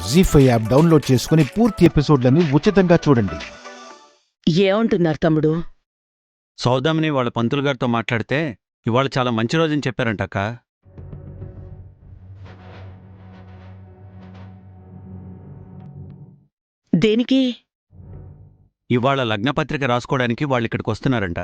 జీ5 app download చేసుకుని పూర్తి ఎపిసోడ్లను ఉచితంగా చూడండి. ఏమంటున్నారు తమ్ముడు? సౌదామిని వాళ్ళ పంతులు గారితో మాట్లాడితే ఇవాళ చాలా మంచి రోజని చెప్పారంటక్క. దేనికి? ఇవాళ లగ్నపత్రిక రాసుకోవడానికి వాళ్ళు ఇక్కడికి వస్తున్నారంట.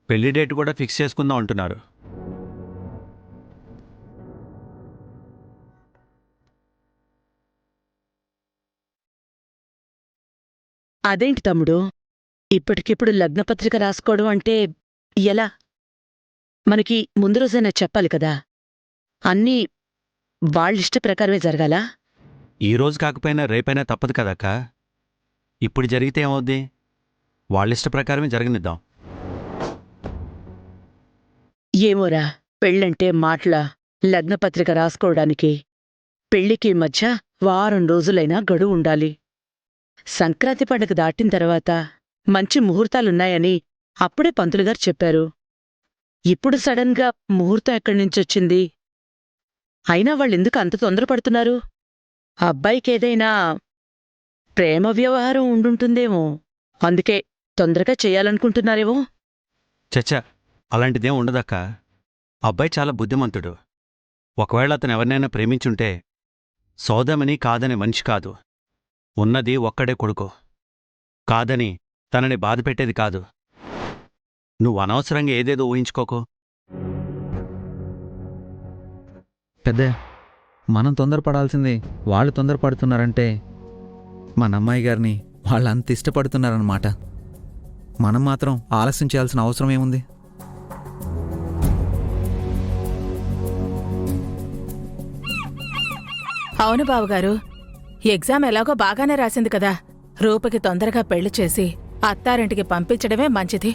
పెళ్లి డేట్ కూడా ఫిక్స్ చేసుకుందాం అంటున్నారు. అదేంటి తమ్ముడు, ఇప్పటికిప్పుడు లగ్నపత్రిక రాసుకోవడం అంటే ఎలా? మనకి ముందు రోజైనా చెప్పాలి కదా. అన్నీ వాళ్ళిష్ట ప్రకారమే జరగాలా? ఈరోజు కాకపోయినా రేపైనా తప్పదు కదక్క. ఇప్పుడు జరిగితే ఏమవుద్ది? వాళ్ళిష్ట ప్రకారమే జరగనిద్దాం. ఏమోరా, పెళ్ళంటే మాటలా? లగ్నపత్రిక రాసుకోవడానికి పెళ్లికి మధ్య వారం రోజులైనా గడువు ఉండాలి. సంక్రాంతి పండుగ దాటిన తర్వాత మంచి ముహూర్తాలున్నాయని అప్పుడే పంతులుగారు చెప్పారు. ఇప్పుడు సడన్గా ముహూర్తం ఎక్కడ్నుంచొచ్చింది? అయినా వాళ్ళెందుకు అంత తొందరపడుతున్నారు? అబ్బాయికేదైనా ప్రేమ వ్యవహారం ఉండుంటుందేమో, అందుకే తొందరగా చెయ్యాలనుకుంటున్నారేమో. చచ్చా, అలాంటిదేం ఉండదక్క. అబ్బాయి చాలా బుద్ధిమంతుడు. ఒకవేళ అతను ఎవరినైనా ప్రేమించుంటే సౌదామిని కాదనే మనిషి కాదు. ఉన్నది ఒక్కడే కొడుకు. కాదని తనని బాధపెట్టేది కాదు. నువ్వు అనవసరంగా ఏదేదో ఊహించుకోకు. పెద్ద మనం తొందరపడాల్సింది వాళ్ళు తొందరపడుతున్నారంటే మన అమ్మాయి గారిని వాళ్ళు అంత ఇష్టపడుతున్నారన్నమాట. మనం మాత్రం ఆలస్యం చేయాల్సిన అవసరం ఏముంది? అవును బావగారు, ఎగ్జామ్ ఎలాగో బాగానే రాసింది కదా. రూపకి తొందరగా పెళ్లి చేసి అత్తారింటికి పంపించడమే మంచిది.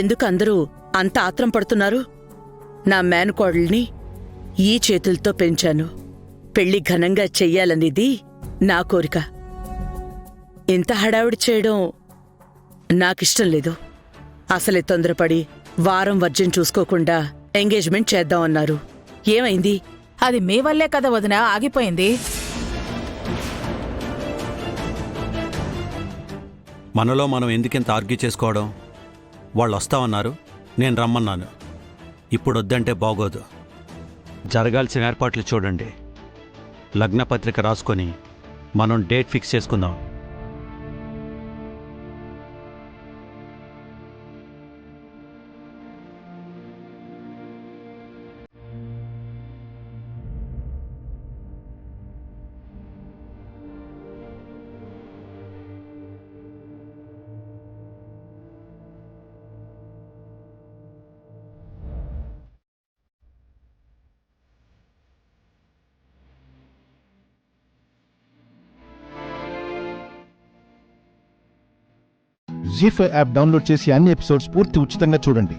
ఎందుకు అందరూ అంత ఆత్రం పడుతున్నారు? నా మేనకోడల్ని ఈ చేతులతో పెంచాను. పెళ్లి ఘనంగా చెయ్యాలనేది నా కోరిక. ఇంత హడావిడి చేయడం నాకిష్టం లేదు. అసలే తొందరపడి వారం వర్జం చూసుకోకుండా ఎంగేజ్మెంట్ చేద్దామన్నారు. ఏమైంది? అది మీ వల్లే కదా వదినా ఆగిపోయింది. మనలో మనం ఎందుకింత ఆర్గ్యూ చేసుకోవడం? వాళ్ళు వస్తామన్నారు, నేను రమ్మన్నాను. ఇప్పుడొద్దంటే బాగోదు. జరగాల్సిన ఏర్పాట్లు చూడండి. లగ్నపత్రిక రాసుకొని మనం డేట్ ఫిక్స్ చేసుకుందాం. జీ5 యాప్ డౌన్లోడ్ చేసి అన్ని ఎపిసోడ్స్ పూర్తి ఉచితంగా చూడండి.